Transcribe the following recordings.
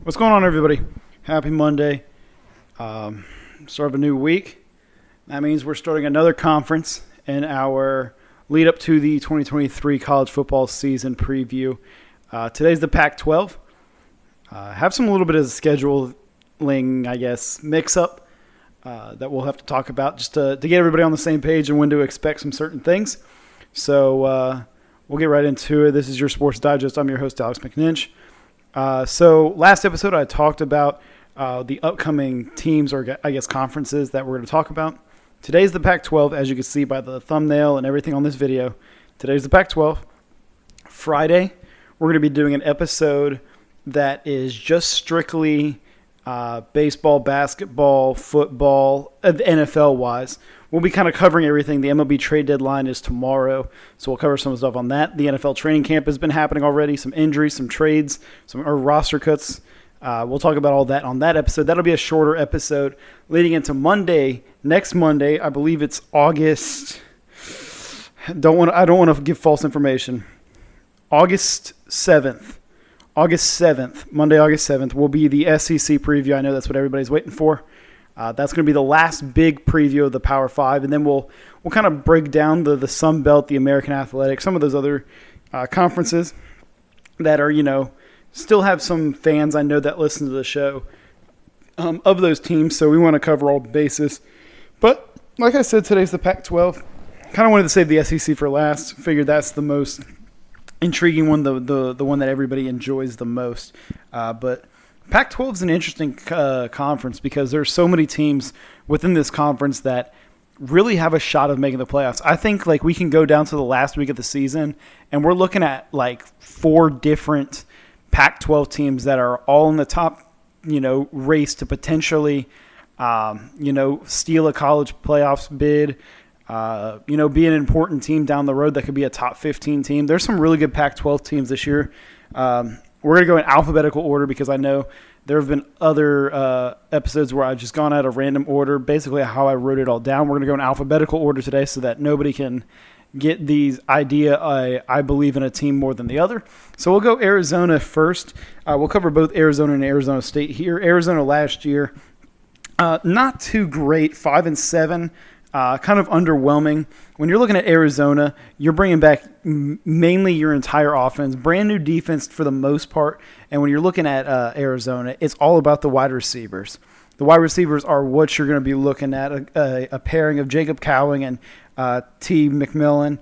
What's going on, everybody? Happy Monday. Start of a new week. That means we're starting another conference in our lead up to the 2023 college football season preview. Today's the Pac-12. Have some little bit of scheduling, I guess, mix-up that we'll have to talk about just to get everybody on the same page and when to expect some certain things. So we'll get right into it. This is your Sports Digest. I'm your host, Alex McNinch. So last episode I talked about the upcoming teams or I guess conferences that we're going to talk about. Today's the Pac-12, as you can see by the thumbnail and everything on this video. Today's the Pac-12. Friday, we're going to be doing an episode that is just strictly baseball, basketball, football, NFL-wise. We'll be kind of covering everything. The MLB trade deadline is tomorrow, so we'll cover some stuff on that. The NFL training camp has been happening already, some injuries, some trades, some roster cuts. We'll talk about all that on that episode. That'll be a shorter episode leading into Monday. Next Monday, I believe it's August. I don't want to give false information. August 7th. Monday, August 7th, will be the SEC preview. I know that's what everybody's waiting for. That's going to be the last big preview of the Power 5, and then we'll kind of break down the Sun Belt, the American Athletic, some of those other conferences that are, still have some fans I know that listen to the show of those teams, so we want to cover all the bases. But like I said, today's the Pac-12. Kind of wanted to save the SEC for last. Figured that's the most intriguing one, the one that everybody enjoys the most. But Pac-12 is an interesting conference because there's so many teams within this conference that really have a shot of making the playoffs. I think we can go down to the last week of the season and we're looking at 4 different Pac-12 teams that are all in the top, race to potentially, steal a college playoffs bid. Be an important team down the road that could be a top 15 team. There's some really good Pac-12 teams this year. We're going to go in alphabetical order because I know there have been other episodes where I've just gone out of random order, basically how I wrote it all down. We're going to go in alphabetical order today so that nobody can get these idea I believe in a team more than the other. So we'll go Arizona first. We'll cover both Arizona and Arizona State here. Arizona last year, not too great, 5-7. Kind of underwhelming. When you're looking at Arizona, you're bringing back mainly your entire offense, brand new defense for the most part. And when you're looking at Arizona, it's all about the wide receivers. The wide receivers are what you're going to be looking at, a pairing of Jacob Cowing and T. McMillan.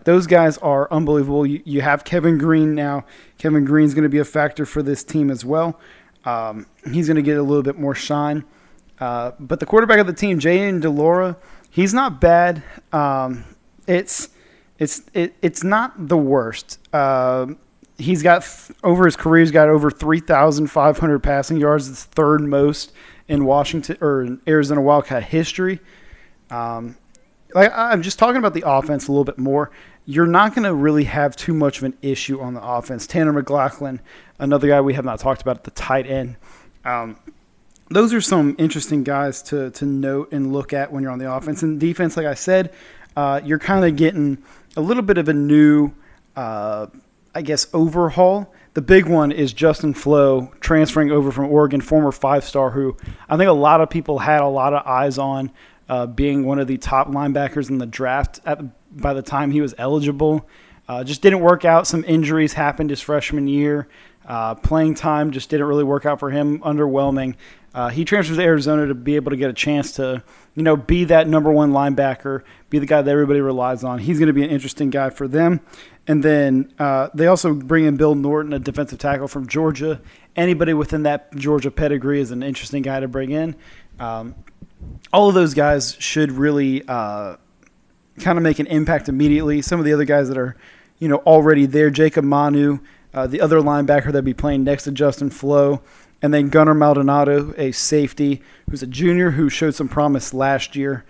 Those guys are unbelievable. You have Kevin Green now. Kevin Green's going to be a factor for this team as well. He's going to get a little bit more shine. But the quarterback of the team, Jayden DeLora, he's not bad. It's not the worst. He's got over his career, he's got over 3,500 passing yards. It's third most in Washington or in Arizona Wildcat history. I'm just talking about the offense a little bit more. You're not going to really have too much of an issue on the offense. Tanner McLachlan, another guy we have not talked about at the tight end. Those are some interesting guys to note and look at when you're on the offense. And defense, like I said, you're kind of getting a little bit of a new, overhaul. The big one is Justin Flo transferring over from Oregon, former 5-star, who I think a lot of people had a lot of eyes on being one of the top linebackers in the draft by the time he was eligible. Just didn't work out. Some injuries happened his freshman year. Playing time just didn't really work out for him. Underwhelming. He transfers to Arizona to be able to get a chance to, be that number one linebacker, be the guy that everybody relies on. He's going to be an interesting guy for them. And then they also bring in Bill Norton, a defensive tackle from Georgia. Anybody within that Georgia pedigree is an interesting guy to bring in. All of those guys should really kind of make an impact immediately. Some of the other guys that are, already there, Jacob Manu, the other linebacker that'd be playing next to Justin Flo. And then Gunnar Maldonado, a safety who's a junior who showed some promise last year.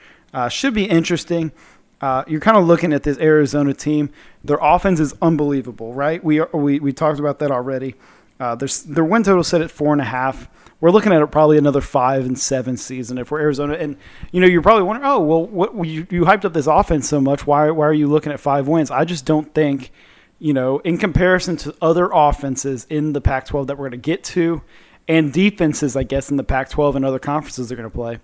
Should be interesting. You're kind of looking at this Arizona team. Their offense is unbelievable, right? We talked about that already. Their win total set at 4.5. We're looking at probably another 5-7 season if we're Arizona. And you're probably wondering, what you hyped up this offense so much. Why are you looking at 5 wins? I just don't think, in comparison to other offenses in the Pac-12 that we're going to get to, and defenses, I guess, in the Pac-12 and other conferences they're going to play.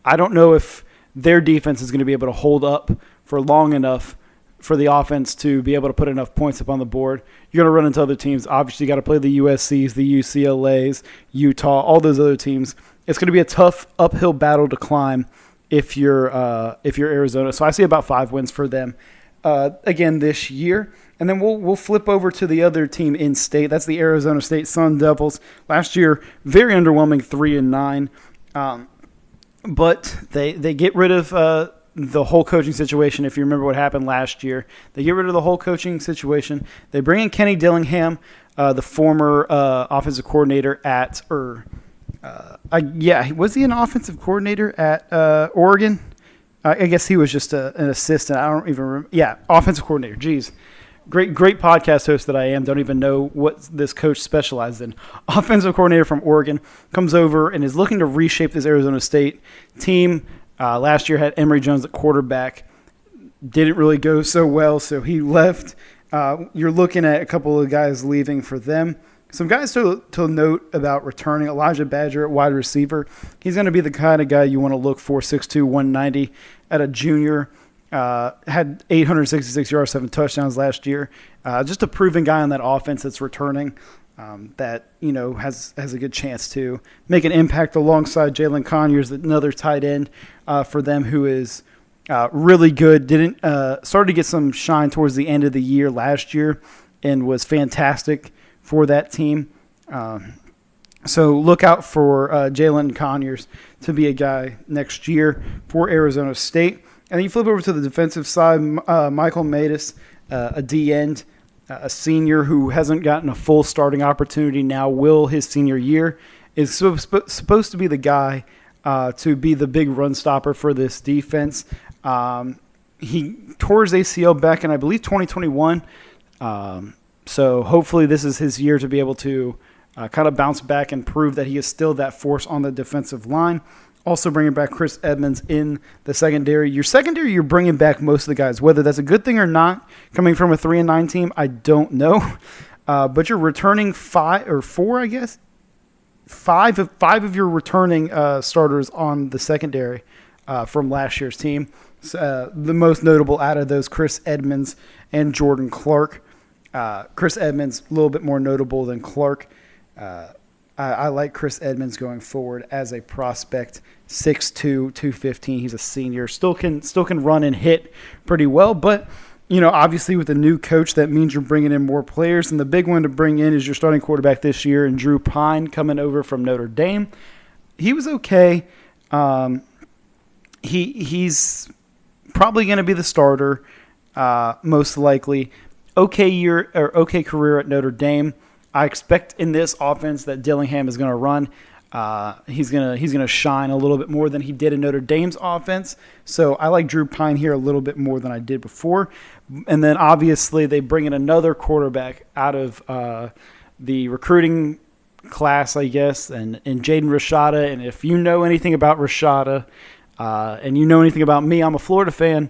I don't know if their defense is going to be able to hold up for long enough for the offense to be able to put enough points up on the board. You're going to run into other teams. Obviously, you got to play the USCs, the UCLAs, Utah, all those other teams. It's going to be a tough uphill battle to climb if you're Arizona. So I see about 5 wins for them again this year. And then we'll flip over to the other team in state. That's the Arizona State Sun Devils. Last year, very underwhelming, 3-9. But they get rid of the whole coaching situation. If you remember what happened last year, they get rid of the whole coaching situation. They bring in Kenny Dillingham, the former offensive coordinator at was he an offensive coordinator at Oregon? I guess he was just an assistant. I don't even remember. Yeah, offensive coordinator. Jeez. Great podcast host that I am. Don't even know what this coach specialized in. Offensive coordinator from Oregon comes over and is looking to reshape this Arizona State team. Last year had Emory Jones at quarterback. Didn't really go so well, so he left. You're looking at a couple of guys leaving for them. Some guys to note about returning. Elijah Badger at wide receiver. He's going to be the kind of guy you want to look for, 6'2", 190 at a junior. Had 866 yards, 7 touchdowns last year. Just a proven guy on that offense that's returning that, has a good chance to make an impact alongside Jalen Conyers, another tight end for them who is really good. Started to get some shine towards the end of the year last year and was fantastic for that team. So look out for Jalen Conyers to be a guy next year for Arizona State. And then you flip over to the defensive side, Michael Matus, a D-end, a senior who hasn't gotten a full starting opportunity now, will his senior year, is supposed to be the guy to be the big run stopper for this defense. He tore his ACL back in, I believe, 2021. So hopefully this is his year to be able to kind of bounce back and prove that he is still that force on the defensive line. Also bringing back Chris Edmonds in the secondary. Your secondary, you're bringing back most of the guys. Whether that's a good thing or not, coming from a 3-9 team, I don't know. But you're returning 5 or 4, I guess. 5 of your returning starters on the secondary from last year's team. The most notable out of those, Chris Edmonds and Jordan Clark. Chris Edmonds, a little bit more notable than Clark. I like Chris Edmonds going forward as a prospect, 6'2", 215. He's a senior. Still can run and hit pretty well, but obviously with a new coach, that means you're bringing in more players. And the big one to bring in is your starting quarterback this year, and Drew Pine coming over from Notre Dame. He was okay. He's probably going to be the starter, most likely. Okay career at Notre Dame. I expect in this offense that Dillingham is going to run. He's gonna shine a little bit more than he did in Notre Dame's offense. So I like Drew Pine here a little bit more than I did before. And then obviously they bring in another quarterback out of the recruiting class, I guess, and Jaden Rashada. And if you know anything about Rashada and you know anything about me, I'm a Florida fan.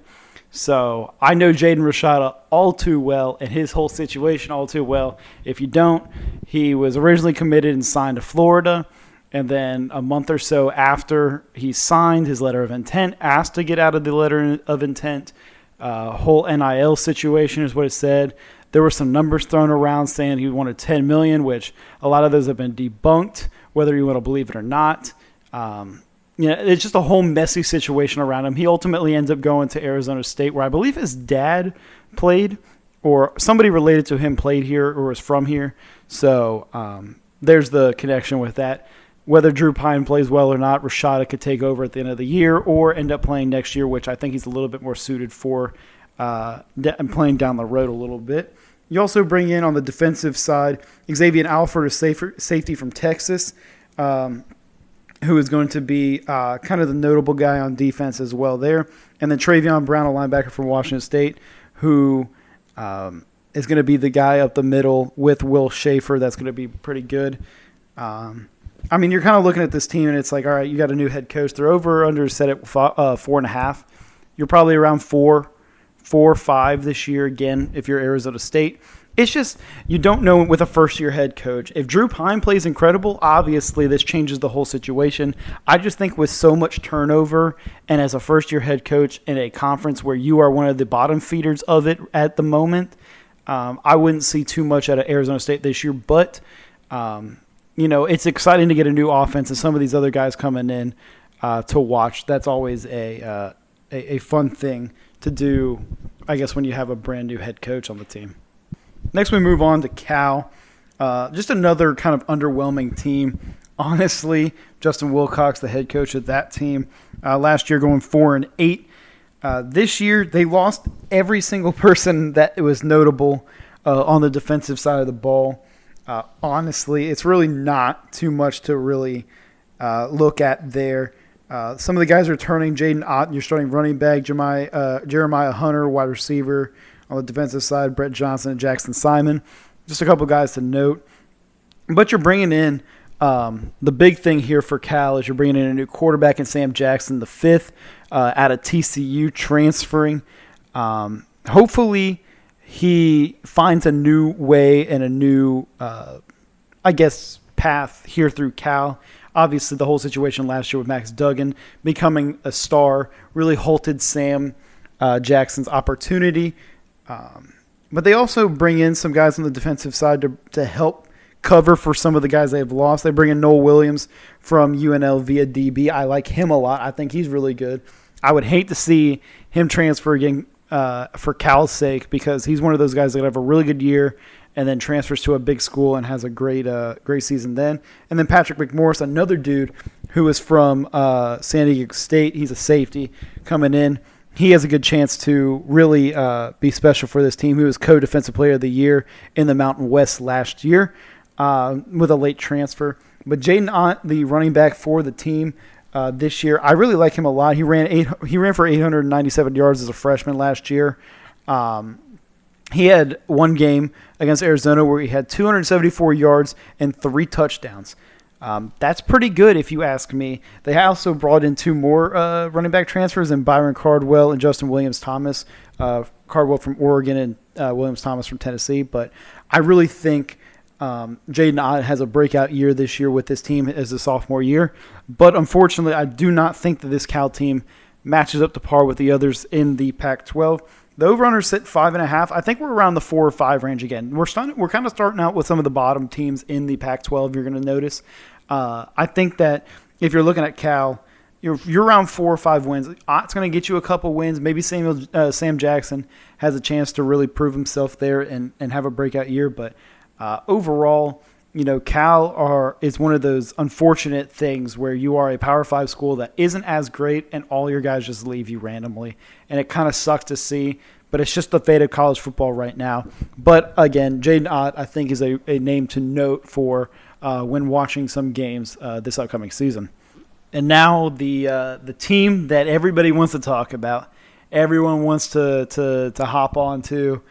So I know Jaden Rashada all too well and his whole situation all too well. If you don't, he was originally committed and signed to Florida. And then a month or so after he signed his letter of intent, asked to get out of the letter of intent. Whole NIL situation is what it said. There were some numbers thrown around saying he wanted $10 million, which a lot of those have been debunked, whether you want to believe it or not. It's just a whole messy situation around him. He ultimately ends up going to Arizona State, where I believe his dad played, or somebody related to him played here or was from here. So there's the connection with that. Whether Drew Pine plays well or not, Rashada could take over at the end of the year or end up playing next year, which I think he's a little bit more suited for playing down the road a little bit. You also bring in on the defensive side Xavier Alford, a safety from Texas, who is going to be kind of the notable guy on defense as well there. And then Travion Brown, a linebacker from Washington State, who is going to be the guy up the middle with Will Schaefer. That's going to be pretty good. You're kind of looking at this team, and it's like, all right, you got a new head coach. They're over or under set at 4.5. You're probably around 4 or 5 this year again if you're Arizona State. It's just you don't know with a first-year head coach. If Drew Pine plays incredible, obviously this changes the whole situation. I just think with so much turnover and as a first-year head coach in a conference where you are one of the bottom feeders of it at the moment, I wouldn't see too much out of Arizona State this year. But, it's exciting to get a new offense and some of these other guys coming in to watch. That's always a fun thing to do, I guess, when you have a brand-new head coach on the team. Next, we move on to Cal. Just another kind of underwhelming team. Honestly, Justin Wilcox, the head coach of that team, last year going 4-8. This year, they lost every single person that was notable on the defensive side of the ball. Honestly, it's really not too much to really look at there. Some of the guys are returning. Jaden Ott, you're starting running back. Jeremiah Hunter, wide receiver. On the defensive side, Brett Johnson and Jackson Simon. Just a couple guys to note. But you're bringing in the big thing here for Cal is you're bringing in a new quarterback in Sam Jackson, the fifth, out of TCU, transferring. Hopefully he finds a new way and a new, path here through Cal. Obviously, the whole situation last year with Max Duggan becoming a star really halted Sam Jackson's opportunity. But they also bring in some guys on the defensive side to help cover for some of the guys they have lost. They bring in Noel Williams from UNL via DB. I like him a lot. I think he's really good. I would hate to see him transfer again for Cal's sake because he's one of those guys that have a really good year and then transfers to a big school and has a great season then. And then Patrick McMorris, another dude who is from San Diego State. He's a safety coming in. He has a good chance to really be special for this team. He was co-defensive player of the year in the Mountain West last year with a late transfer. But Jaden Ott, the running back for the team this year, I really like him a lot. He ran for 897 yards as a freshman last year. He had one game against Arizona where he had 274 yards and 3 touchdowns. That's pretty good if you ask me. They also brought in 2 more running back transfers in Byron Cardwell and Justin Williams-Thomas. Cardwell from Oregon and Williams-Thomas from Tennessee. But I really think Jaden Ott has a breakout year this year with this team as a sophomore year. But unfortunately, I do not think that this Cal team matches up to par with the others in the Pac-12. The over-under sit 5.5. I think we're around the 4 or 5 range again. We're kind of starting out with some of the bottom teams in the Pac-12. You're going to notice. I think that if you're looking at Cal, you're around 4 or 5 wins. It's going to get you a couple wins. Maybe Sam Jackson has a chance to really prove himself there and have a breakout year. But overall, Cal is one of those unfortunate things where you are a Power 5 school that isn't as great and all your guys just leave you randomly. And it kind of sucks to see, but it's just the fate of college football right now. But again, Jaden Ott, I think, is a name to note for when watching some games this upcoming season. And now the team that everybody wants to talk about, everyone wants to hop on to.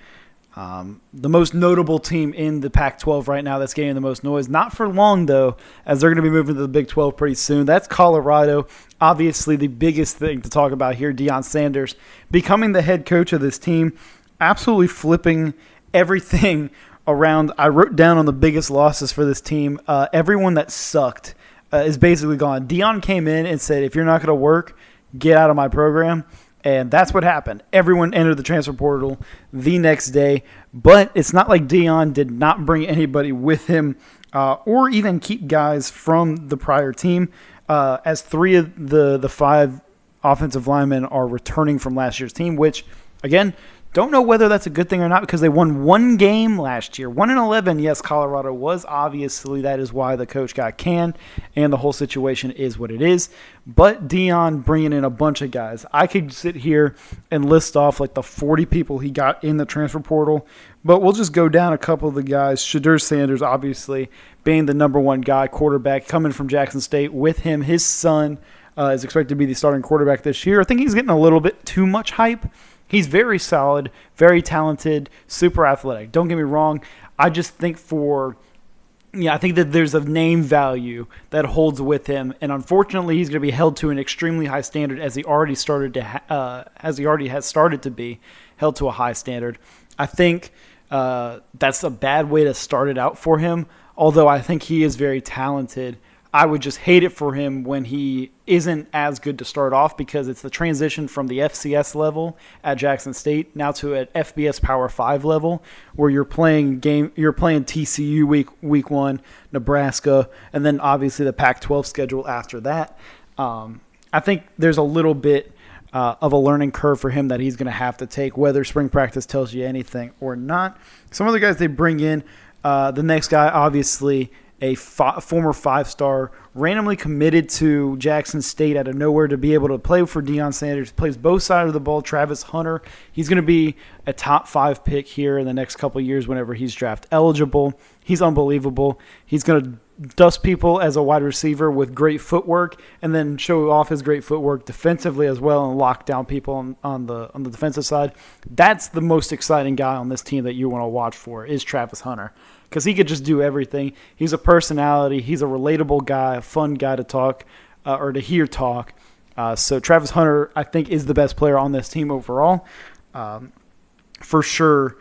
The most notable team in the Pac-12 right now that's getting the most noise. Not for long, though, as they're going to be moving to the Big 12 pretty soon. That's Colorado. Obviously, the biggest thing to talk about here, Deion Sanders, becoming the head coach of this team, absolutely flipping everything around. I wrote down on the biggest losses for this team. Everyone that sucked is basically gone. Deion came in and said, if you're not going to work, get out of my program. And that's what happened. Everyone entered the transfer portal the next day. But it's not like Deion did not bring anybody with him or even keep guys from the prior team, as 3 of the 5 offensive linemen are returning from last year's team, which, again, don't know whether that's a good thing or not because they won 1 game last year. 1-11, yes, Colorado was. Obviously, that is why the coach got canned, and the whole situation is what it is. But Deion bringing in a bunch of guys. I could sit here and list off like the 40 people he got in the transfer portal, but we'll just go down a couple of the guys. Shedeur Sanders, obviously, being the number 1 guy, quarterback, coming from Jackson State. With him, his son is expected to be the starting quarterback this year. I think he's getting a little bit too much hype. He's very solid, very talented, super athletic. Don't get me wrong. I just think I think that there's a name value that holds with him, and unfortunately, he's going to be held to an extremely high standard as he already has started to be held to a high standard. I think that's a bad way to start it out for him. Although I think he is very talented, I would just hate it for him when he isn't as good to start off, because it's the transition from the FCS level at Jackson State now to an FBS Power 5 level, where you're playing TCU week 1, Nebraska, and then obviously the Pac-12 schedule after that. I think there's a little bit of a learning curve for him that he's going to have to take, whether spring practice tells you anything or not. Some of the guys they bring in, the next guy, obviously, a former 5-star, randomly committed to Jackson State out of nowhere to be able to play for Deion Sanders. Plays both sides of the ball. Travis Hunter, he's going to be a top 5 pick here in the next couple of years whenever he's draft eligible. He's unbelievable. He's going to dust people as a wide receiver with great footwork, and then show off his great footwork defensively as well and lock down people on the defensive side. That's the most exciting guy on this team that you want to watch for, is Travis Hunter, because he could just do everything. He's a personality. He's a relatable guy, a fun guy to talk or to hear talk. So Travis Hunter, I think, is the best player on this team overall. For sure,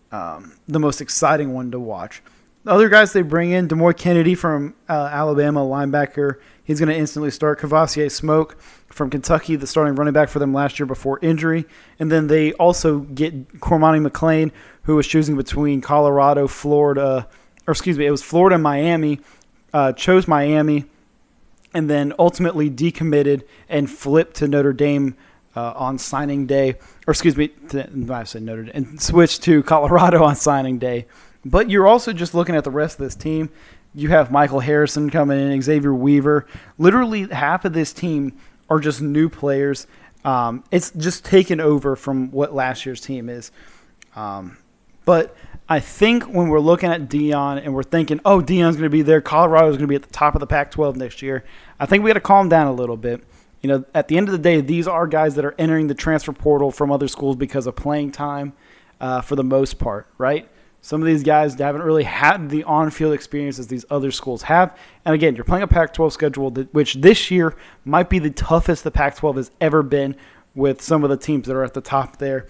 the most exciting one to watch. The other guys they bring in, Demoy Kennedy from Alabama, linebacker. He's going to instantly start. Kavasier Smoke from Kentucky, the starting running back for them last year before injury. And then they also get Cormani McClain, who was choosing between Colorado, Florida, it was Florida and Miami, chose Miami, and then ultimately decommitted and flipped to Notre Dame on signing day. I said Notre Dame, and switched to Colorado on signing day. But you're also just looking at the rest of this team. You have Michael Harrison coming in, Xavier Weaver. Literally half of this team are just new players. It's just taken over from what last year's team is. But I think when we're looking at Deion and we're thinking, oh, Deion's going to be there, Colorado's going to be at the top of the Pac-12 next year, I think we got to calm down a little bit. You know, at the end of the day, these are guys that are entering the transfer portal from other schools because of playing time for the most part, right? Some of these guys haven't really had the on-field experience as these other schools have. And again, you're playing a Pac-12 schedule, which this year might be the toughest the Pac-12 has ever been, with some of the teams that are at the top there.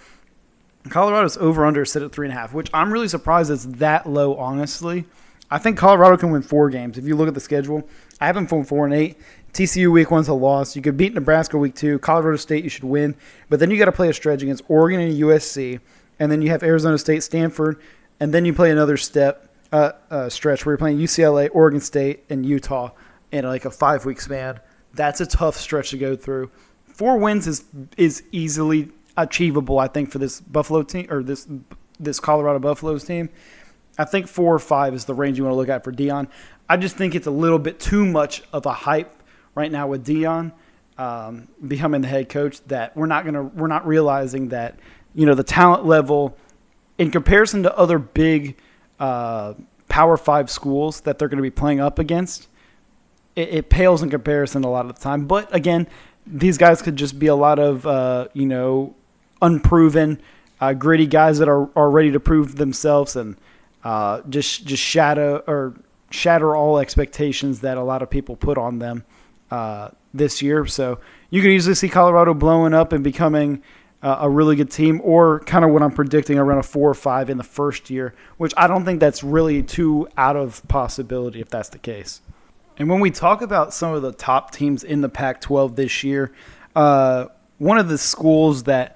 Colorado's over-under sit at 3.5, which I'm really surprised it's that low, honestly. I think Colorado can win 4 games. If you look at the schedule, I have them from 4-8. TCU week 1's a loss. You could beat Nebraska week 2. Colorado State you should win. But then you got to play a stretch against Oregon and USC. And then you have Arizona State, Stanford. And then you play another stretch where you're playing UCLA, Oregon State, and Utah in like a 5-week span. That's a tough stretch to go through. 4 wins is easily achievable, I think, for this Buffalo team, or this Colorado Buffaloes team. I think 4 or 5 is the range you want to look at for Deion. I just think it's a little bit too much of a hype right now with Deion becoming the head coach, that we're not realizing that, you know, the talent level in comparison to other big Power 5 schools that they're going to be playing up against, it pales in comparison a lot of the time. But again, these guys could just be a lot of unproven, gritty guys that are ready to prove themselves and just shatter all expectations that a lot of people put on them this year. So you could easily see Colorado blowing up and becoming a really good team, or kind of what I'm predicting, around a 4 or 5 in the first year, which I don't think that's really too out of possibility if that's the case. And when we talk about some of the top teams in the Pac-12 this year, one of the schools that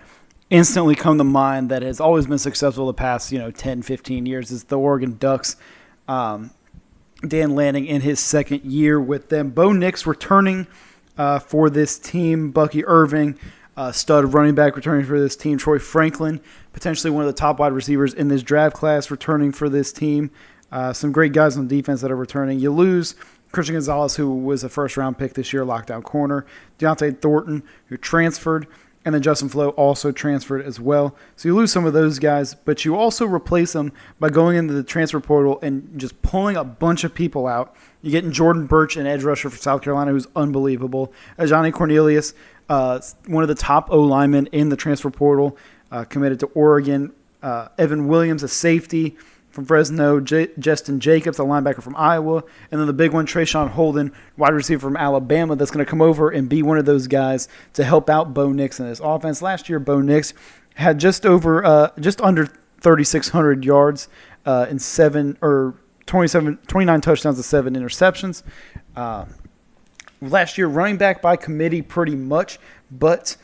instantly come to mind that has always been successful the past 10, 15 years is the Oregon Ducks. Dan Lanning in his second year with them. Bo Nix returning for this team. Bucky Irving, stud running back, returning for this team. Troy Franklin, potentially one of the top wide receivers in this draft class, returning for this team. Some great guys on defense that are returning. You lose Christian Gonzalez, who was a first-round pick this year, lockdown corner. Deontay Thornton, who transferred. And then Justin Flo also transferred as well. So you lose some of those guys, but you also replace them by going into the transfer portal and just pulling a bunch of people out. You're getting Jordan Birch, an edge rusher for South Carolina, who's unbelievable. Johnny Cornelius, one of the top O-linemen in the transfer portal, committed to Oregon. Evan Williams, a safety from Fresno. Justin Jacobs, a linebacker from Iowa. And then the big one, Trayshawn Holden, wide receiver from Alabama, that's going to come over and be one of those guys to help out Bo Nix in this offense. Last year, Bo Nix had just under 3,600 yards and 29 touchdowns and 7 interceptions. Last year, running back by committee pretty much, but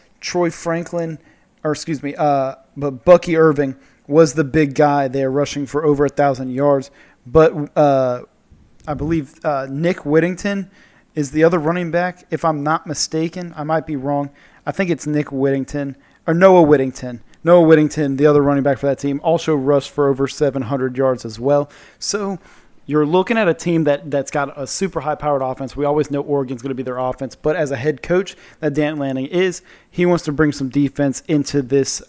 but Bucky Irving was the big guy there, rushing for over 1,000 yards. But I believe Nick Whittington is the other running back, if I'm not mistaken. I might be wrong. I think it's Nick Whittington or Noah Whittington. Noah Whittington, the other running back for that team, also rushed for over 700 yards as well. So you're looking at a team that's got a super high-powered offense. We always know Oregon's going to be their offense, but as a head coach that Dan Lanning is, he wants to bring some defense into this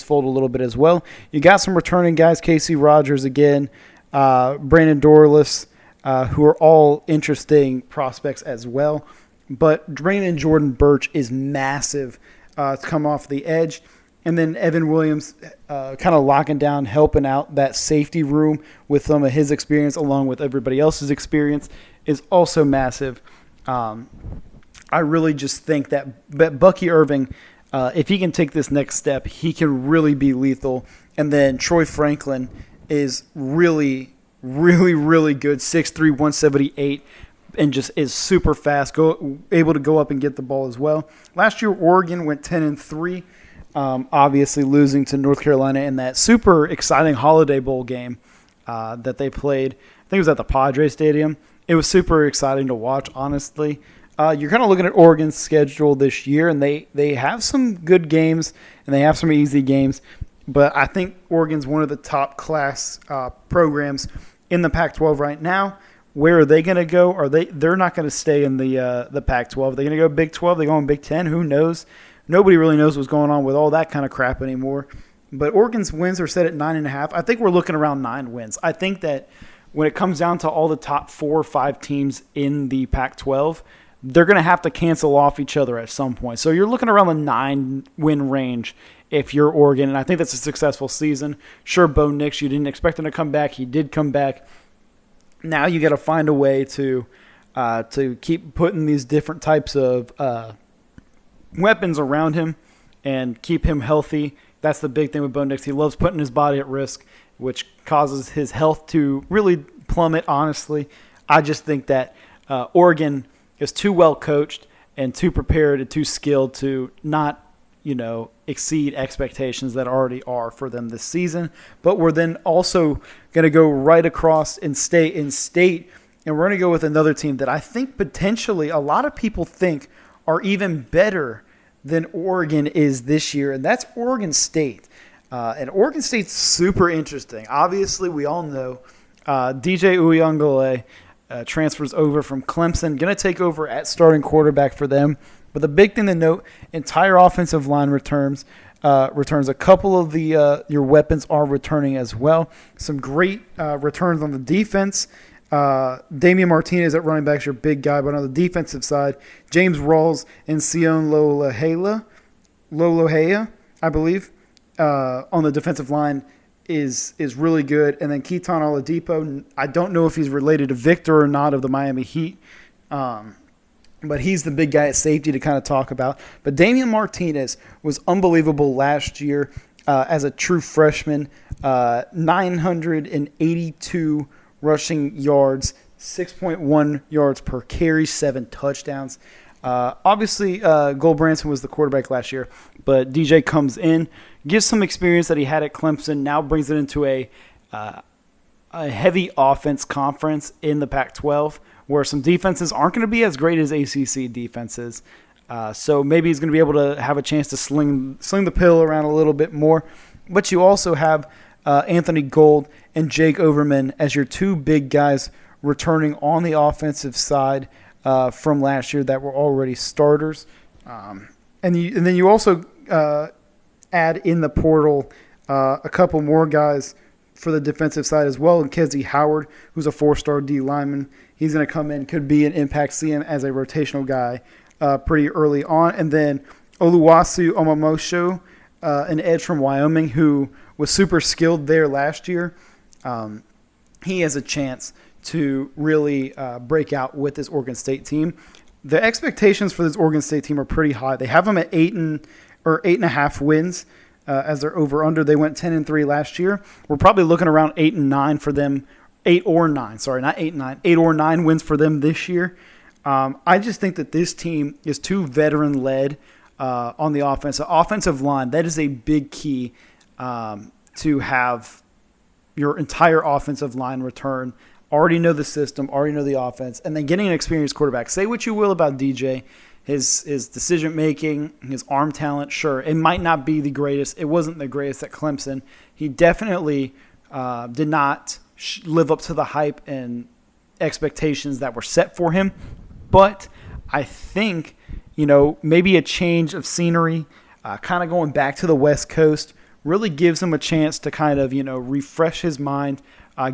fold a little bit as well. You got some returning guys, Casey Rogers again, Brandon Dorless, who are all interesting prospects as well. But Drayton Jordan Birch is massive to come off the edge. And then Evan Williams kind of locking down, helping out that safety room with some of his experience along with everybody else's experience is also massive. I really just think that Bucky Irving, if he can take this next step, he can really be lethal. And then Troy Franklin is really, really, really good, 6'3", 178, and just is super fast, able to go up and get the ball as well. Last year, Oregon went 10-3. Obviously losing to North Carolina in that super exciting Holiday Bowl game that they played. I think it was at the Padres Stadium. It was super exciting to watch, honestly. You're kind of looking at Oregon's schedule this year, and they have some good games, and they have some easy games. But I think Oregon's one of the top class programs in the Pac-12 right now. Where are they going to go? They're not going to stay in the Pac-12. They're going to go Big 12. They go in Big 10. Who knows? Nobody really knows what's going on with all that kind of crap anymore. But Oregon's wins are set at 9.5. I think we're looking around 9 wins. I think that when it comes down to all the top 4 or 5 teams in the Pac-12, they're going to have to cancel off each other at some point. So you're looking around the 9-win range if you're Oregon, and I think that's a successful season. Sure, Bo Nix, you didn't expect him to come back. He did come back. Now you got to find a way to keep putting these different types of weapons around him and keep him healthy. That's the big thing with Bo Nix. He loves putting his body at risk, which causes his health to really plummet, honestly. I just think that Oregon is too well coached and too prepared and too skilled to not, exceed expectations that already are for them this season. But we're then also going to go right across and stay in state, and we're going to go with another team that I think potentially a lot of people think are even better than Oregon is this year, and that's Oregon State. And Oregon State's super interesting. Obviously, we all know DJ Uiagalelei transfers over from Clemson, going to take over at starting quarterback for them. But the big thing to note, entire offensive line returns. A couple of your weapons are returning as well. Some great returns on the defense. Damian Martinez at running back is your big guy, but on the defensive side, James Rawls and Sion Lolohea, I believe, on the defensive line is really good. And then Keaton Oladipo, I don't know if he's related to Victor or not of the Miami Heat, but he's the big guy at safety to kind of talk about. But Damian Martinez was unbelievable last year as a true freshman, 982 rushing yards, 6.1 yards per carry, 7 touchdowns. Obviously, Goldbranson was the quarterback last year, but DJ comes in, gives some experience that he had at Clemson, now brings it into a heavy offense conference in the Pac-12 where some defenses aren't going to be as great as ACC defenses. So maybe he's going to be able to have a chance to sling the pill around a little bit more. But you also have Anthony Gold and Jake Overman as your 2 big guys returning on the offensive side from last year that were already starters. And then you also add in the portal a couple more guys for the defensive side as well. And Kezzie Howard, who's a 4-star D lineman, he's going to come in, could be an impact, see him as a rotational guy pretty early on. And then Oluwasu Omomosho, an edge from Wyoming who was super skilled there last year. He has a chance to really break out with this Oregon State team. The expectations for this Oregon State team are pretty high. They have them at 8.5 wins. as their over-under. They went 10-3 last year. We're probably looking around 8-9 for them. 8 or 9. Sorry, not 8-9. 8 or 9 wins for them this year. I just think that this team is too veteran-led on the offense. The offensive line, that is a big key to have your entire offensive line return. Already know the system, already know the offense, and then getting an experienced quarterback. Say what you will about DJ, his decision-making, his arm talent, sure, it might not be the greatest. It wasn't the greatest at Clemson. He definitely did not live up to the hype and expectations that were set for him. But I think, maybe a change of scenery, kind of going back to the West Coast, really gives him a chance to kind of, refresh his mind,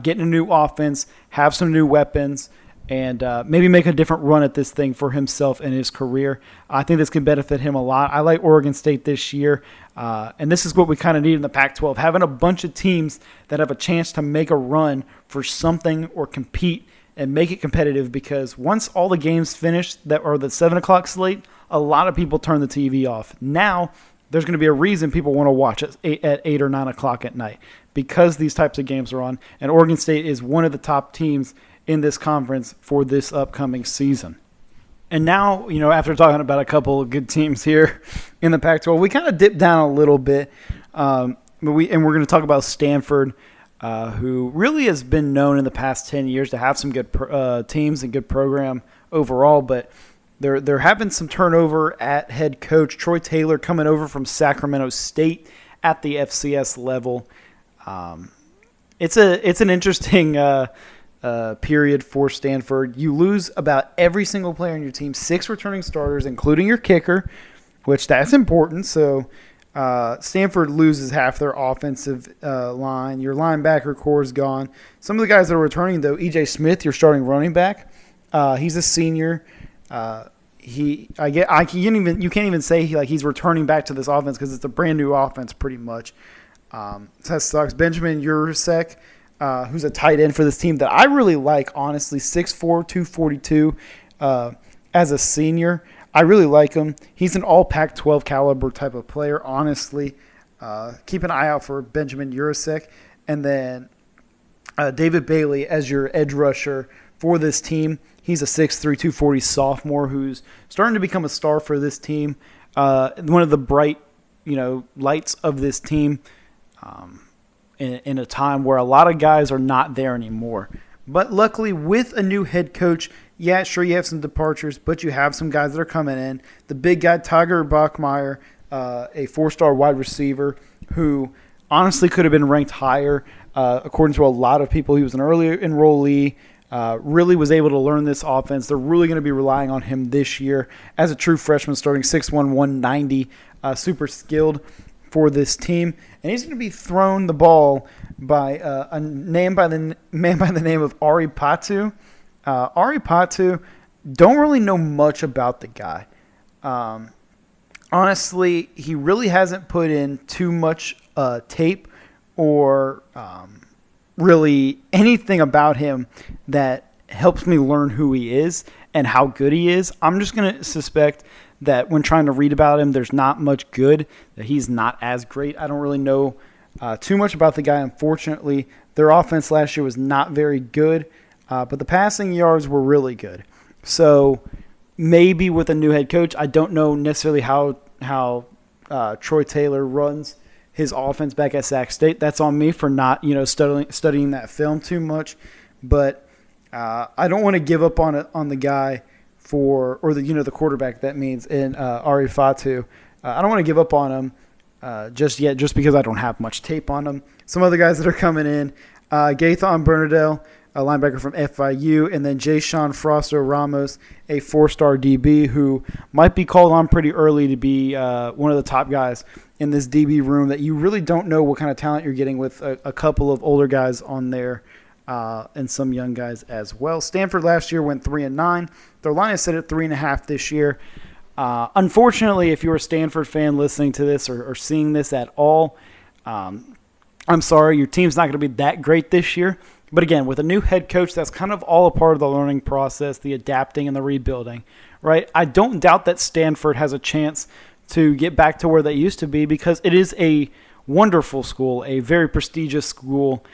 get a new offense, have some new weapons, and maybe make a different run at this thing for himself and his career. I think this can benefit him a lot. I like Oregon State this year, and this is what we kind of need in the Pac-12, having a bunch of teams that have a chance to make a run for something or compete and make it competitive, because once all the games finish that are the 7 o'clock slate, a lot of people turn the TV off. Now there's going to be a reason people want to watch at 8 or 9 o'clock at night, because these types of games are on, and Oregon State is one of the top teams in this conference for this upcoming season. And now, after talking about a couple of good teams here in the Pac-12, we kind of dipped down a little bit, we're going to talk about Stanford, who really has been known in the past 10 years to have some good teams and good program overall, but there have been some turnover at head coach. Troy Taylor coming over from Sacramento State at the FCS level. It's an interesting period for Stanford. You lose about every single player on your team, 6 returning starters, including your kicker, which that's important. So Stanford loses half their offensive line. Your linebacker core is gone. Some of the guys that are returning, though, E.J. Smith, your starting running back, he's a senior. You can't even say he's returning back to this offense, because it's a brand new offense pretty much. That sucks. Benjamin Urasek, who's a tight end for this team that I really like, honestly, 6'4", 242 as a senior. I really like him. He's an all Pac-12 caliber type of player, honestly. Keep an eye out for Benjamin Urasek. And then David Bailey as your edge rusher for this team. He's a 6'3", 240 sophomore who's starting to become a star for this team. One of the bright, lights of this team in a time where a lot of guys are not there anymore. But luckily, with a new head coach, yeah, sure, you have some departures, but you have some guys that are coming in. The big guy, Tiger Bachmeier, a 4-star wide receiver who honestly could have been ranked higher. According to a lot of people, he was an early enrollee, really was able to learn this offense. They're really going to be relying on him this year as a true freshman, starting 6'1", 190, super skilled for this team. And he's going to be thrown the ball by a man by the name of Ari Patu. Ari Patu, don't really know much about the guy. Honestly, he really hasn't put in too much tape or really anything about him that helps me learn who he is and how good he is. I'm just going to suspect that when trying to read about him, there's not much good, that he's not as great. I don't really know too much about the guy, unfortunately. Their offense last year was not very good, but the passing yards were really good. So maybe with a new head coach, I don't know necessarily how Troy Taylor runs his offense back at Sac State. That's on me for not studying that film too much. But I don't want to give up on the guy the quarterback, that means, in Ari Fatu. I don't want to give up on him just yet, just because I don't have much tape on him. Some other guys that are coming in, Gaethon Bernadette, a linebacker from FIU, and then Jayshawn Frosto Ramos, a 4-star DB who might be called on pretty early to be one of the top guys in this DB room, that you really don't know what kind of talent you're getting with a couple of older guys on there and some young guys as well. Stanford last year went 3-9. Their line is set at 3.5 this year. Unfortunately, if you're a Stanford fan listening to this or seeing this at all, I'm sorry, your team's not going to be that great this year. But again, with a new head coach, that's kind of all a part of the learning process, the adapting and the rebuilding, right? I don't doubt that Stanford has a chance to get back to where they used to be, because it is a wonderful school, a very prestigious school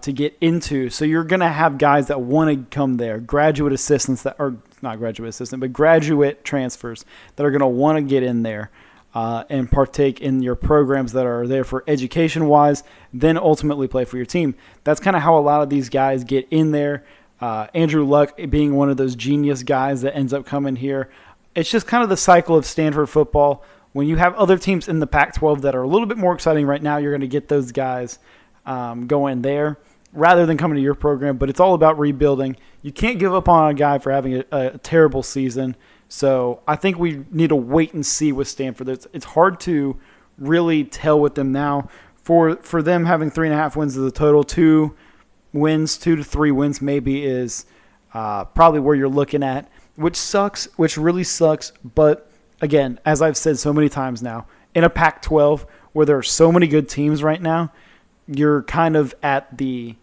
to get into. So you're going to have guys that want to come there, graduate assistants that are not graduate assistant, but graduate transfers that are going to want to get in there and partake in your programs that are there for education-wise, then ultimately play for your team. That's kind of how a lot of these guys get in there. Andrew Luck being one of those genius guys that ends up coming here. It's just kind of the cycle of Stanford football. When you have other teams in the Pac-12 that are a little bit more exciting right now, you're going to get those guys going there rather than coming to your program. But it's all about rebuilding. You can't give up on a guy for having a terrible season. So I think we need to wait and see with Stanford. It's hard to really tell with them now. For them having 3.5 wins as a total, 2 to 3 wins maybe is probably where you're looking at, which really sucks. But again, as I've said so many times now, in a Pac-12 where there are so many good teams right now, you're kind of at the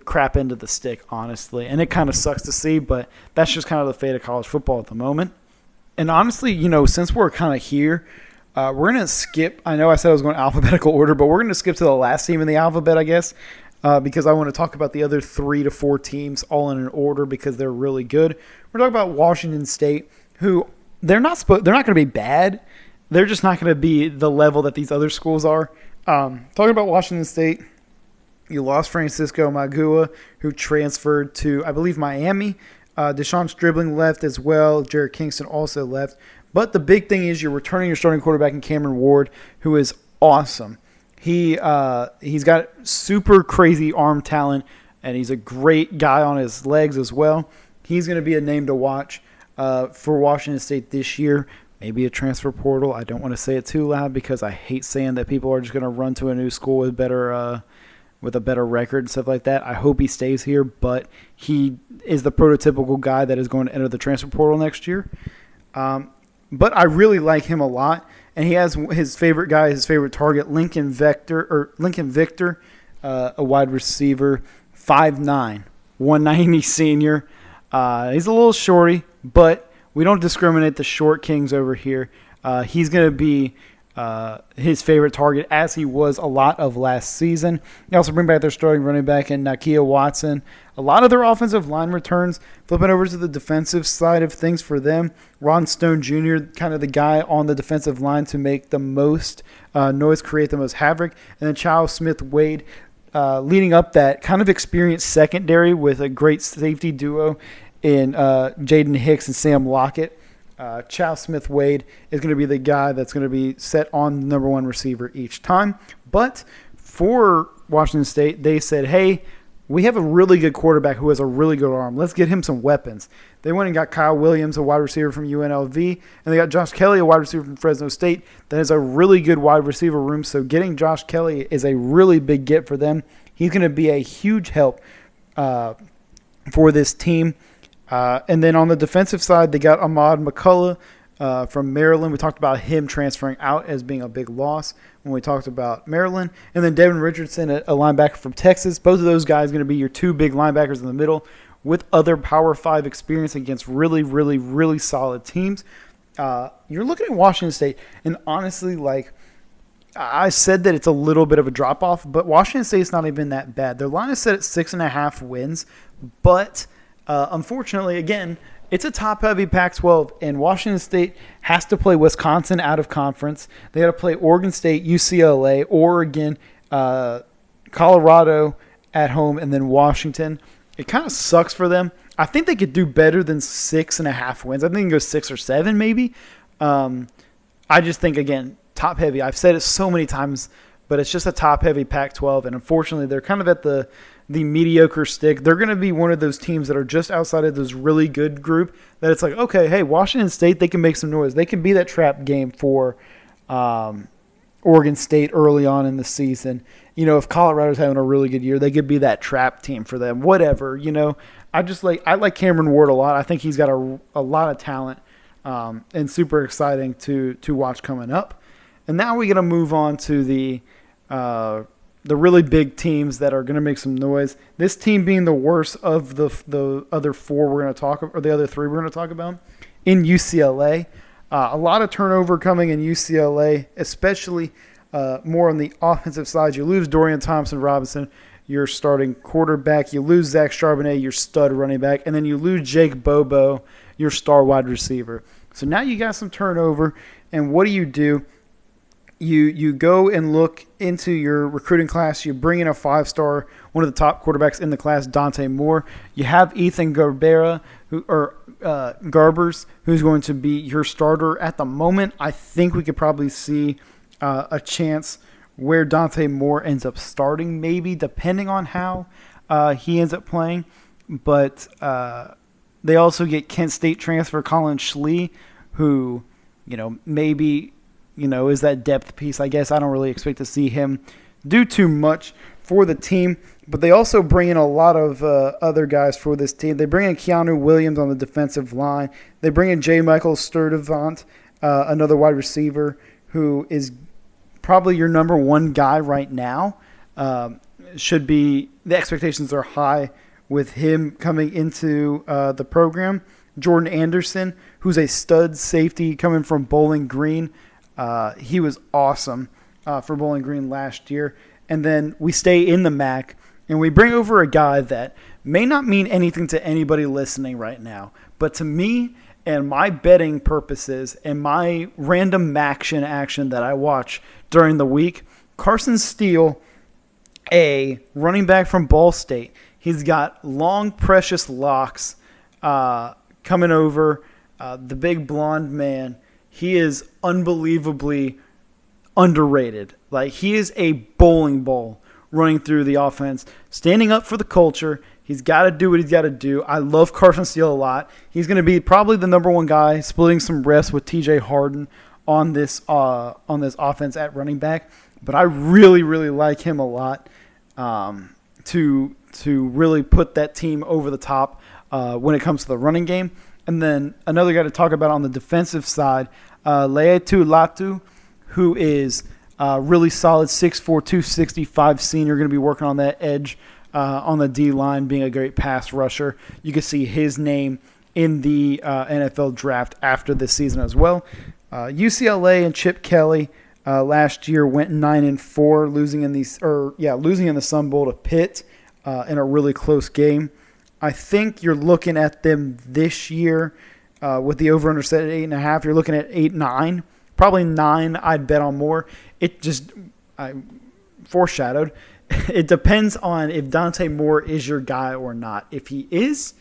crap end of the stick, honestly. And it kind of sucks to see, but that's just kind of the fate of college football at the moment. And honestly, since we're kind of here, we're going to skip. I know I said I was going alphabetical order, but we're going to skip to the last team in the alphabet, I guess, because I want to talk about the other 3 to 4 teams all in an order because they're really good. We're talking about Washington State, who they're not going to be bad. They're just not going to be the level that these other schools are. Talking about Washington State, you lost Francisco Magua, who transferred to, I believe, Miami. Deshaun Stribling left as well. Jared Kingston also left. But the big thing is you're returning your starting quarterback in Cameron Ward, who is awesome. He's got super crazy arm talent, and he's a great guy on his legs as well. He's going to be a name to watch for Washington State this year. Maybe a transfer portal. I don't want to say it too loud because I hate saying that people are just going to run to a new school with a better record and stuff like that. I hope he stays here, but he is the prototypical guy that is going to enter the transfer portal next year. But I really like him a lot, and he has his favorite guy, his favorite target, Lincoln Victor, a wide receiver, 5'9", 190 senior. He's a little shorty, but we don't discriminate the short kings over here. He's going to be his favorite target, as he was a lot of last season. They also bring back their starting running back in Nakia Watson. A lot of their offensive line returns. Flipping over to the defensive side of things for them, Ron Stone Jr., kind of the guy on the defensive line to make the most noise, create the most havoc. And then Charles Smith-Wade leading up that kind of experienced secondary with a great safety duo in Jaden Hicks and Sam Lockett. Charles Smith-Wade is going to be the guy that's going to be set on the number one receiver each time. But for Washington State, they said, hey, we have a really good quarterback who has a really good arm. Let's get him some weapons. They went and got Kyle Williams, a wide receiver from UNLV, and they got Josh Kelly, a wide receiver from Fresno State. That is a really good wide receiver room. So getting Josh Kelly is a really big get for them. He's going to be a huge help for this team. And then on the defensive side, they got Ahmad McCullough from Maryland. We talked about him transferring out as being a big loss when we talked about Maryland. And then Devin Richardson, a linebacker from Texas. Both of those guys are going to be your 2 big linebackers in the middle with other Power 5 experience against really, really, really solid teams. You're looking at Washington State, and honestly, I said that it's a little bit of a drop-off, but Washington State's not even that bad. Their line is set at 6.5 wins, but unfortunately, again, it's a top-heavy Pac-12, and Washington State has to play Wisconsin out of conference. They got to play Oregon State, UCLA, Oregon, Colorado at home, and then Washington. It kind of sucks for them. I think they could do better than 6.5 wins. I think they can go 6 or 7 maybe. I just think, again, top-heavy. I've said it so many times, but it's just a top-heavy Pac-12, and unfortunately they're kind of at the mediocre stick. They're going to be one of those teams that are just outside of this really good group that it's like, okay, hey, Washington State, they can make some noise. They can be that trap game for Oregon State early on in the season. If Colorado's having a really good year, they could be that trap team for them. Whatever, I like Cameron Ward a lot. I think he's got a lot of talent and super exciting to watch coming up. And now we're going to move on to the really big teams that are going to make some noise. This team being the worst of the other 4 we're going to talk, or the other 3 we're going to talk about, in UCLA. A lot of turnover coming in UCLA, especially more on the offensive side. You lose Dorian Thompson-Robinson, your starting quarterback. You lose Zach Charbonnet, your stud running back. And then you lose Jake Bobo, your star wide receiver. So now you got some turnover. And what do? You go and look into your recruiting class. You bring in a 5-star, one of the top quarterbacks in the class, Dante Moore. You have Ethan Garbers, who's going to be your starter. At the moment, I think we could probably see a chance where Dante Moore ends up starting, maybe, depending on how he ends up playing. But they also get Kent State transfer Colin Schlee, who, maybe – is that depth piece. I guess I don't really expect to see him do too much for the team. But they also bring in a lot of other guys for this team. They bring in Keanu Williams on the defensive line. They bring in J. Michael Sturdivant, another wide receiver who is probably your number one guy right now. The expectations are high with him coming into the program. Jordan Anderson, who's a stud safety coming from Bowling Green. He was awesome for Bowling Green last year. And then we stay in the MAC, and we bring over a guy that may not mean anything to anybody listening right now. But to me and my betting purposes and my random action that I watch during the week, Carson Steele, a running back from Ball State. He's got long, precious locks coming over, the big blonde man. He is unbelievably underrated. Like, he is a bowling ball running through the offense, standing up for the culture. He's got to do what he's got to do. I love Carson Steele a lot. He's going to be probably the number one guy, splitting some reps with TJ Harden on this offense at running back. But I really, really like him a lot to really put that team over the top when it comes to the running game. And then another guy to talk about on the defensive side, Leetu Latu, who is really solid, 6'4", 265 senior, going to be working on that edge on the D-line, being a great pass rusher. You can see his name in the NFL draft after this season as well. UCLA and Chip Kelly last year went 9-4, losing in the Sun Bowl to Pitt in a really close game. I think you're looking at them this year with the over-under set at 8.5. You're looking at 8-9, probably 9. I'd bet on more. I foreshadowed. It depends on if Dante Moore is your guy or not. If he is,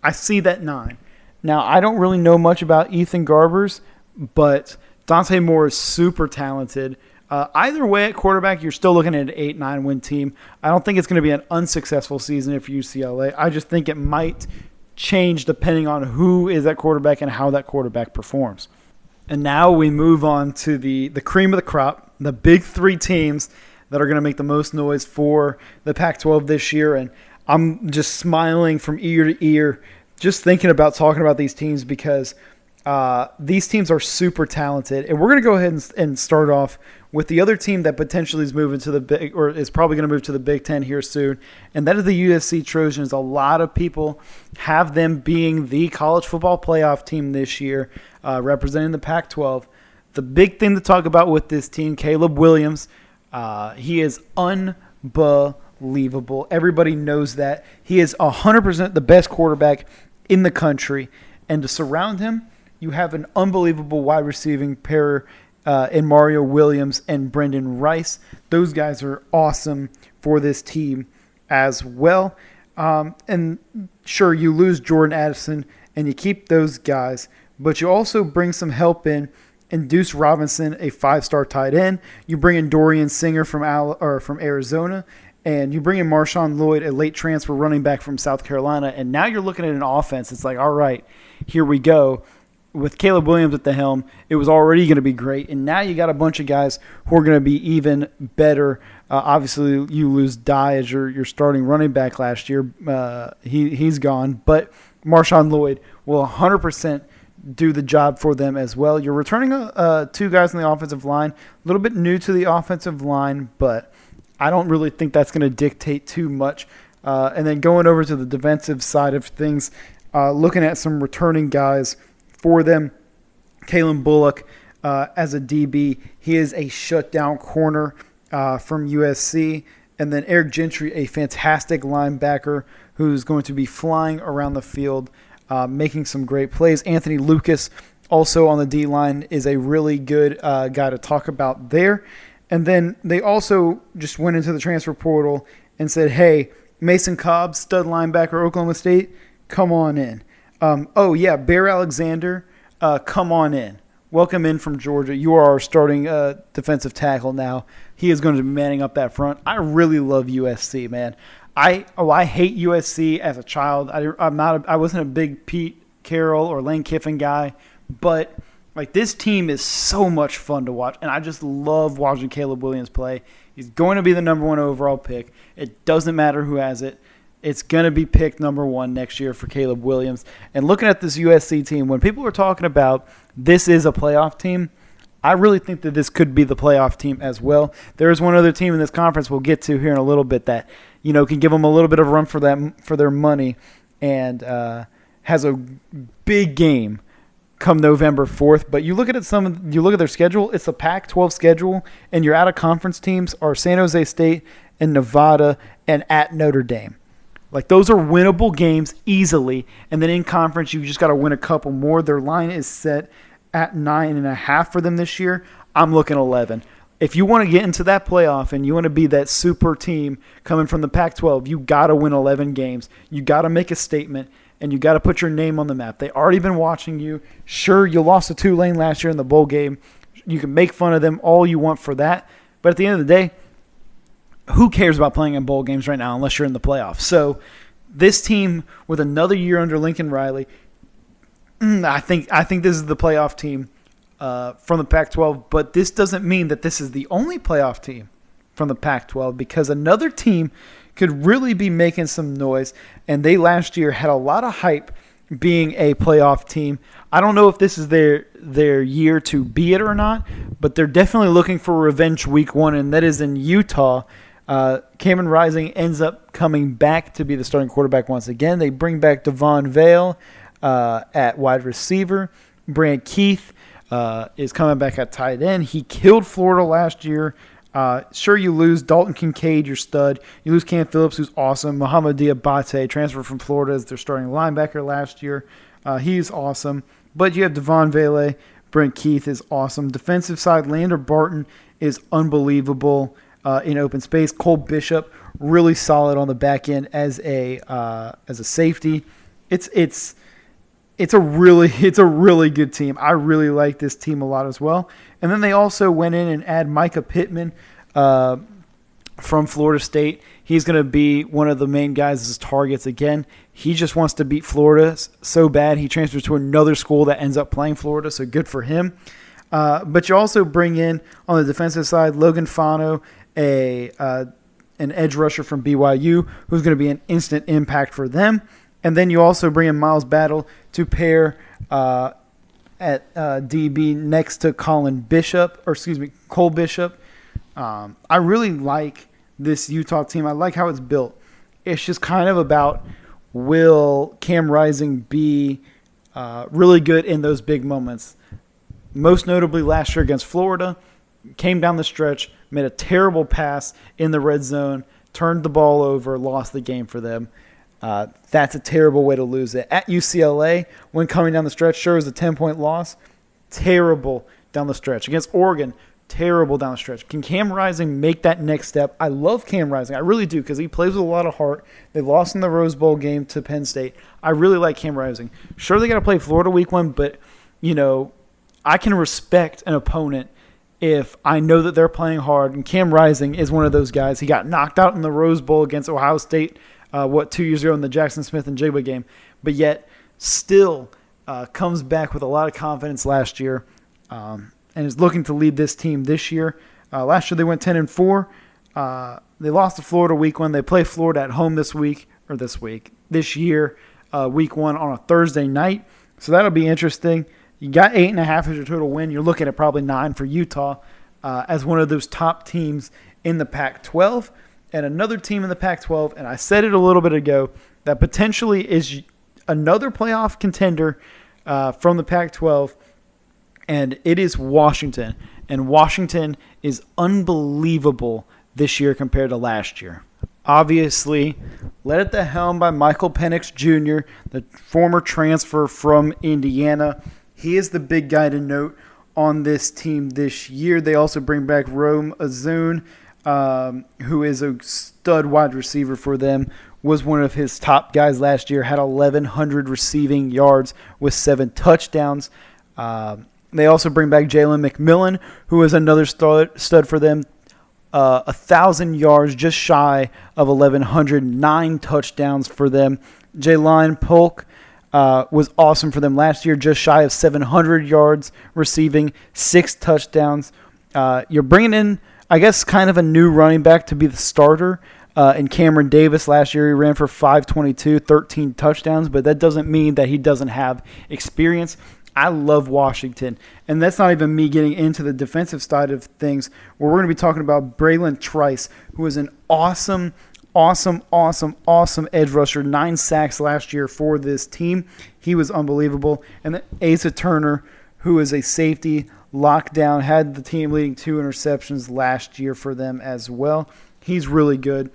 I see that 9. Now, I don't really know much about Ethan Garbers, but Dante Moore is super talented. Either way, at quarterback, you're still looking at an 8-9 win team. I don't think it's going to be an unsuccessful season for UCLA. I just think it might change depending on who is at quarterback and how that quarterback performs. And now we move on to the cream of the crop, the big 3 teams that are going to make the most noise for the Pac-12 this year. And I'm just smiling from ear to ear just thinking about talking about these teams because these teams are super talented. And we're going to go ahead and start off with the other team that potentially is moving to the big, or is probably going to move to the Big Ten here soon, and that is the USC Trojans. A lot of people have them being the college football playoff team this year, representing the Pac-12. The big thing to talk about with this team, Caleb Williams, he is unbelievable. Everybody knows that. He is 100% the best quarterback in the country, and to surround him, you have an unbelievable wide receiving pair in Mario Williams and Brendan Rice. Those guys are awesome for this team as well. And sure, you lose Jordan Addison and you keep those guys, but you also bring some help in Deuce Robinson, a 5-star tight end. You bring in Dorian Singer from Arizona, and you bring in Marshawn Lloyd, a late transfer running back from South Carolina. And now you're looking at an offense. It's like, all right, here we go. With Caleb Williams at the helm, it was already going to be great. And now you got a bunch of guys who are going to be even better. Obviously, you lose Dye as your starting running back last year. He's gone. But Marshawn Lloyd will 100% do the job for them as well. You're returning 2 guys on the offensive line. A little bit new to the offensive line, but I don't really think that's going to dictate too much. And then going over to the defensive side of things, looking at some returning guys for them, Kalen Bullock as a DB. He is a shutdown corner from USC. And then Eric Gentry, a fantastic linebacker who's going to be flying around the field, making some great plays. Anthony Lucas, also on the D-line, is a really good guy to talk about there. And then they also just went into the transfer portal and said, hey, Mason Cobb, stud linebacker, Oklahoma State, come on in. Bear Alexander, come on in. Welcome in from Georgia. You are our starting defensive tackle now. He is going to be manning up that front. I really love USC, man. I hate USC as a child. I wasn't a big Pete Carroll or Lane Kiffin guy, but like this team is so much fun to watch, and I just love watching Caleb Williams play. He's going to be the number 1 overall pick. It doesn't matter who has it. It's going to be picked number 1 next year for Caleb Williams. And looking at this USC team, when people are talking about this is a playoff team, I really think that this could be the playoff team as well. There is one other team in this conference we'll get to here in a little bit that, can give them a little bit of a run for their money and has a big game come November 4th. But you look at their schedule, it's a Pac-12 schedule, and your out-of-conference teams are San Jose State and Nevada and at Notre Dame. Like, those are winnable games easily, and then in conference, you just got to win a couple more. Their line is set at 9.5 for them this year. I'm looking 11. If you want to get into that playoff and you want to be that super team coming from the Pac-12, you got to win 11 games. You got to make a statement, and you got to put your name on the map. They already been watching you. Sure, you lost to Tulane last year in the bowl game. You can make fun of them all you want for that, but at the end of the day, who cares about playing in bowl games right now unless you're in the playoffs? So this team with another year under Lincoln Riley, I think this is the playoff team from the Pac-12, but this doesn't mean that this is the only playoff team from the Pac-12 because another team could really be making some noise, and they last year had a lot of hype being a playoff team. I don't know if this is their year to be it or not, but they're definitely looking for revenge week 1, and that is in Utah. Cameron Rising ends up coming back to be the starting quarterback once again. They bring back Devon Vale at wide receiver. Brand Keith is coming back at tight end. He killed Florida last year. Sure, you lose Dalton Kincaid, your stud. You lose Cam Phillips, who's awesome. Muhammad Diabate, transferred from Florida as their starting linebacker last year. He's awesome. But you have Devon Vale. Brent Keith is awesome. Defensive side, Lander Barton is unbelievable in open space. Cole Bishop, really solid on the back end as a safety. It's a really good team. I really like this team a lot as well. And then they also went in and add Micah Pittman from Florida State. He's going to be one of the main guys as targets again. He just wants to beat Florida so bad. He transfers to another school that ends up playing Florida, so good for him. But you also bring in, on the defensive side, Logan Fano, an edge rusher from BYU, who's going to be an instant impact for them. And then you also bring in Miles Battle to pair at DB next to Cole Bishop. I really like this Utah team. I like how it's built. It's just kind of about, will Cam Rising be really good in those big moments? Most notably last year against Florida, came down the stretch, made a terrible pass in the red zone, turned the ball over, lost the game for them. That's a terrible way to lose it. At UCLA, when coming down the stretch, sure, it was a 10-point loss. Terrible down the stretch. Against Oregon, terrible down the stretch. Can Cam Rising make that next step? I love Cam Rising. I really do, because he plays with a lot of heart. They lost in the Rose Bowl game to Penn State. I really like Cam Rising. Sure, they got to play Florida week 1, but, I can respect an opponent if I know that they're playing hard, and Cam Rising is one of those guys. He got knocked out in the Rose Bowl against Ohio State 2 years ago in the Jackson Smith and Jigba game, but yet still comes back with a lot of confidence last year and is looking to lead this team this year. Last year they went 10-4. They lost to Florida week 1. They play Florida at home this year, week 1 on a Thursday night. So that'll be interesting. You got 8.5 as your total win. You're looking at probably 9 for Utah as one of those top teams in the Pac-12. And another team in the Pac-12, and I said it a little bit ago, that potentially is another playoff contender from the Pac-12, and it is Washington. And Washington is unbelievable this year compared to last year. Obviously, led at the helm by Michael Penix Jr., the former transfer from Indiana. He is the big guy to note on this team this year. They also bring back Rome Azun, who is a stud wide receiver for them, was one of his top guys last year, had 1,100 receiving yards with 7 touchdowns. They also bring back Jalen McMillan, who is another stud for them. 1,000 yards, just shy of 1,100, 9 touchdowns for them. Jalen Polk was awesome for them last year, just shy of 700 yards receiving, 6 touchdowns. You're bringing in, I guess, kind of a new running back to be the starter. In Cameron Davis last year, he ran for 522, 13 touchdowns, but that doesn't mean that he doesn't have experience. I love Washington, and that's not even me getting into the defensive side of things, where we're going to be talking about Braylon Trice, who is an awesome edge rusher, 9 sacks last year for this team. He was unbelievable. And then Asa Turner, who is a safety, lockdown, had the team leading 2 interceptions last year for them as well. He's really good.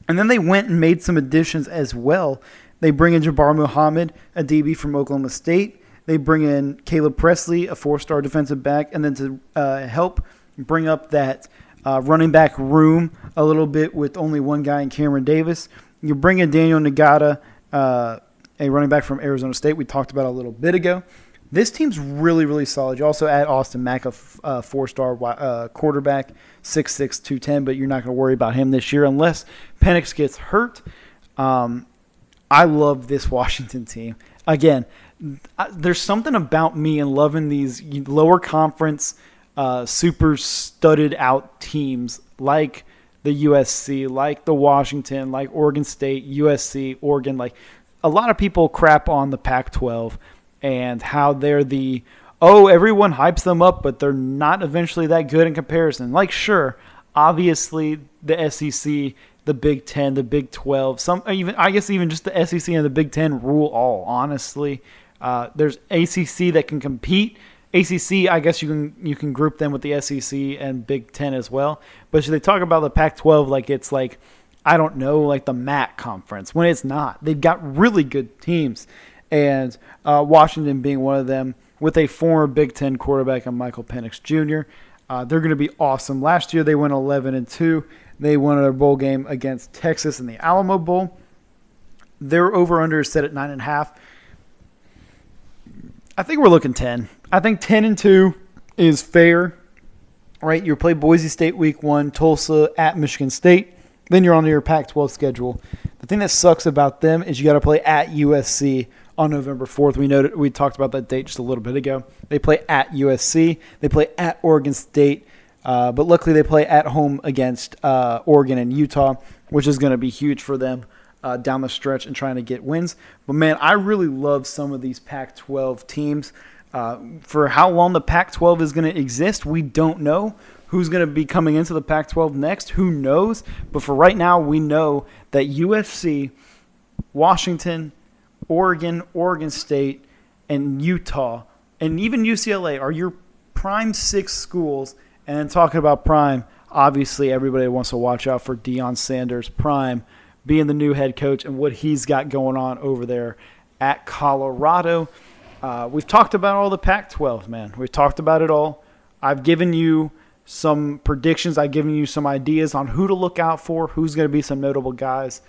And then they went and made some additions as well. They bring in Jabbar Muhammad, a DB from Oklahoma State. They bring in Caleb Presley, a 4-star defensive back, and then to help bring up that running back room a little bit with only one guy in Cameron Davis. You bring in Daniel Ngata, a running back from Arizona State we talked about a little bit ago. This team's really, really solid. You also add Austin Mack, a 4-star quarterback, 6'6", 210, but you're not going to worry about him this year unless Penix gets hurt. I love this Washington team. Again, there's something about me and loving these lower conference, super studded out teams like the USC, like the Washington, like Oregon State, USC, Oregon. Like a lot of people crap on the Pac-12 and how they're everyone hypes them up, but they're not eventually that good in comparison. Like, sure, obviously the SEC, the Big Ten, the Big 12, I guess even just the SEC and the Big Ten rule all, honestly. There's ACC that can compete. ACC, I guess you can group them with the SEC and Big Ten as well. But should they talk about the Pac-12 like it's like, I don't know, like the MAC conference, when it's not. They've got really good teams. And Washington being one of them with a former Big Ten quarterback in Michael Penix Jr. They're going to be awesome. Last year they went 11-2. They won their bowl game against Texas in the Alamo Bowl. Their over-under is set at 9.5. I think we're looking 10. I think 10-2 is fair, right? You play Boise State week 1, Tulsa at Michigan State. Then you're on your Pac-12 schedule. The thing that sucks about them is you got to play at USC on November 4th. We talked about that date just a little bit ago. They play at USC. They play at Oregon State. But luckily they play at home against Oregon and Utah, which is going to be huge for them down the stretch and trying to get wins. But, man, I really love some of these Pac-12 teams. For how long the Pac-12 is going to exist, we don't know. Who's going to be coming into the Pac-12 next? Who knows? But for right now, we know that USC, Washington, Oregon, Oregon State, and Utah, and even UCLA are your prime 6 schools. And talking about prime, obviously everybody wants to watch out for Deion Sanders' prime, being the new head coach and what he's got going on over there at Colorado. We've talked about all the Pac-12, man. We've talked about it all. I've given you some predictions. I've given you some ideas on who to look out for, who's going to be some notable guys.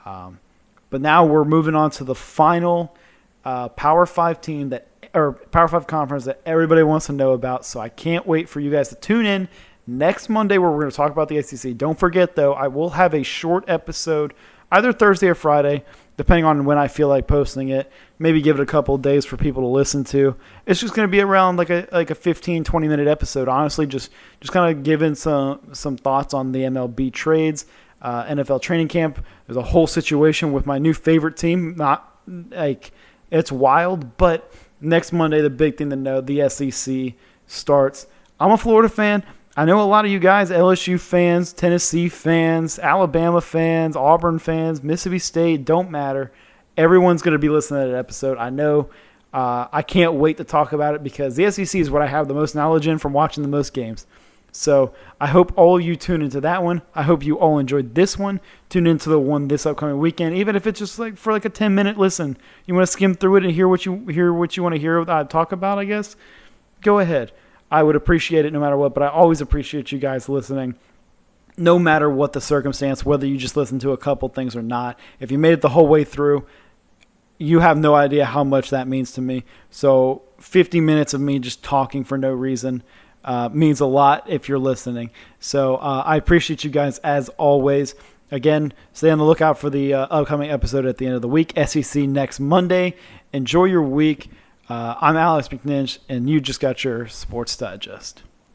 But now we're moving on to the final Power 5 team Power 5 conference that everybody wants to know about. So I can't wait for you guys to tune in next Monday where we're going to talk about the SEC. Don't forget, though, I will have a short episode either Thursday or Friday, depending on when I feel like posting it. Maybe give it a couple of days for people to listen to. It's just going to be around like a 15, 20-minute episode. Honestly, just kind of giving some thoughts on the MLB trades, NFL training camp. There's a whole situation with my new favorite team. Not like it's wild, but next Monday, the big thing to know, the SEC starts. I'm a Florida fan. I know a lot of you guys, LSU fans, Tennessee fans, Alabama fans, Auburn fans, Mississippi State, don't matter. Everyone's going to be listening to that episode. I know I can't wait to talk about it because the SEC is what I have the most knowledge in from watching the most games. So I hope all you tune into that one. I hope you all enjoyed this one. Tune into the one this upcoming weekend, even if it's just like for like a 10-minute listen. You want to skim through it and hear what you want to hear talk about, I guess. Go ahead. I would appreciate it no matter what, but I always appreciate you guys listening. No matter what the circumstance, whether you just listen to a couple things or not. If you made it the whole way through, you have no idea how much that means to me. So 50 minutes of me just talking for no reason means a lot if you're listening. So I appreciate you guys as always. Again, stay on the lookout for the upcoming episode at the end of the week. SEC next Monday. Enjoy your week. I'm Alex McNinch, and you just got your Sports Digest.